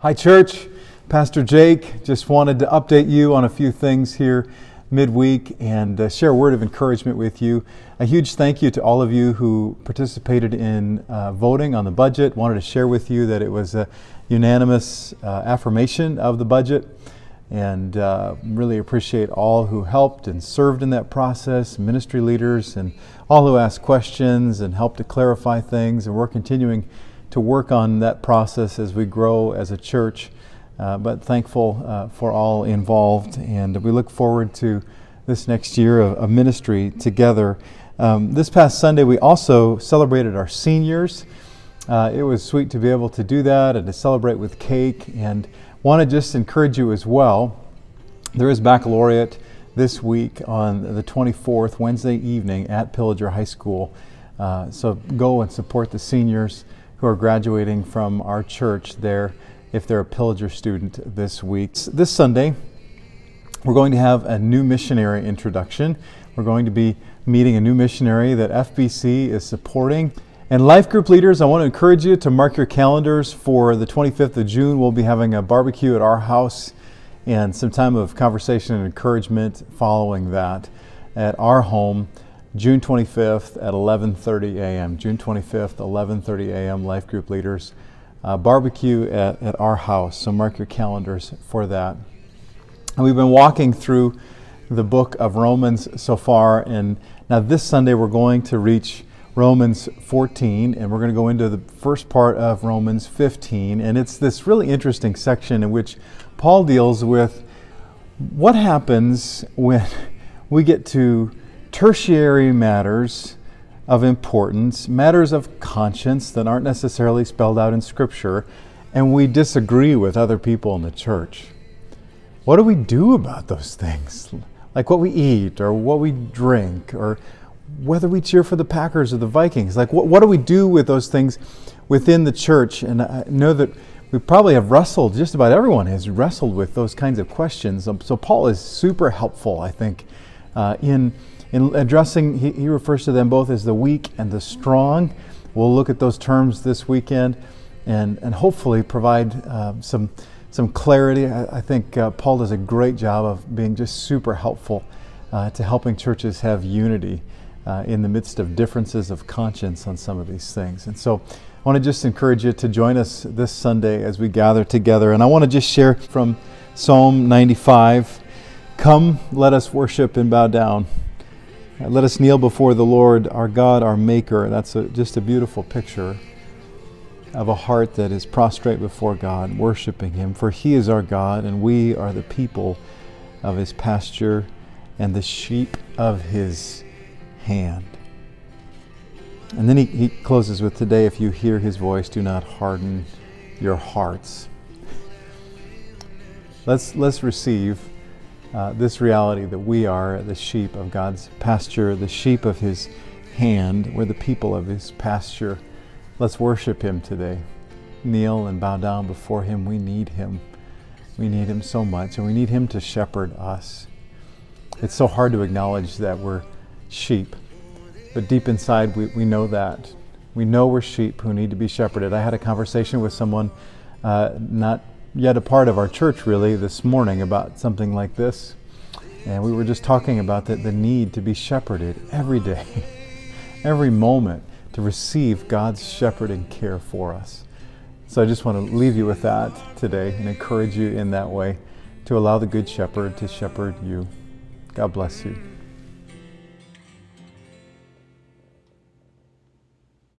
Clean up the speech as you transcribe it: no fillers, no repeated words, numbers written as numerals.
Hi, church. Pastor Jake. Just wanted to update you on a few things here midweek and share a word of encouragement with you. A huge thank you to all of you who participated in voting on the budget. Wanted to share with you that it was a unanimous affirmation of the budget, and really appreciate all who helped and served in that process, ministry leaders and all who asked questions and helped to clarify things. And we're continuing to work on that process as we grow as a church, but thankful for all involved, and we look forward to this next year of ministry together. This past Sunday we also celebrated our seniors. It was sweet to be able to do that and to celebrate with cake, and want to just encourage you as well. There is baccalaureate this week on the 24th, Wednesday evening at Pillager High School, so go and support the seniors who are graduating from our church there if they're a Pillager student this week. This Sunday, we're going to have a new missionary introduction. We're going to be meeting a new missionary that FBC is supporting. And life group leaders, I want to encourage you to mark your calendars for the 25th of June. We'll be having a barbecue at our house and some time of conversation and encouragement following that at our home. June 25th at 11:30 a.m. June 25th, 11:30 a.m. Life group leaders barbecue at our house. So mark your calendars for that. And we've been walking through the book of Romans so far, and now this Sunday we're going to reach Romans 14, and we're going to go into the first part of Romans 15, and it's this really interesting section in which Paul deals with what happens when we get to tertiary matters of importance, matters of conscience that aren't necessarily spelled out in Scripture, and we disagree with other people in the church. What do we do about those things? Like what we eat or what we drink, or whether we cheer for the Packers or the Vikings. Like what do we do with those things within the church? And I know that we probably have wrestled, just about everyone has wrestled with those kinds of questions. So Paul is super helpful, I think, in addressing, he refers to them both as the weak and the strong. We'll look at those terms this weekend and hopefully provide some clarity. I think Paul does a great job of being just super helpful to helping churches have unity in the midst of differences of conscience on some of these things. And so I want to just encourage you to join us this Sunday as we gather together. And I want to just share from Psalm 95, "Come, let us worship and bow down. Let us kneel before the Lord, our God, our Maker." That's just a beautiful picture of a heart that is prostrate before God, worshiping Him. For He is our God, and we are the people of His pasture and the sheep of His hand. And then he closes with, "Today, if you hear His voice, do not harden your hearts." Let's receive this reality that we are the sheep of God's pasture, the sheep of His hand. We're the people of His pasture. Let's worship Him today. Kneel and bow down before Him. We need Him. We need Him so much, and we need Him to shepherd us. It's so hard to acknowledge that we're sheep, but deep inside we know that. We know we're sheep who need to be shepherded. I had a conversation with someone not yet a part of our church really this morning about something like this, and we were just talking about the need to be shepherded every day, every moment, to receive God's shepherding care for us. So I just want to leave you with that today and encourage you in that way to allow the Good Shepherd to shepherd you. God bless you.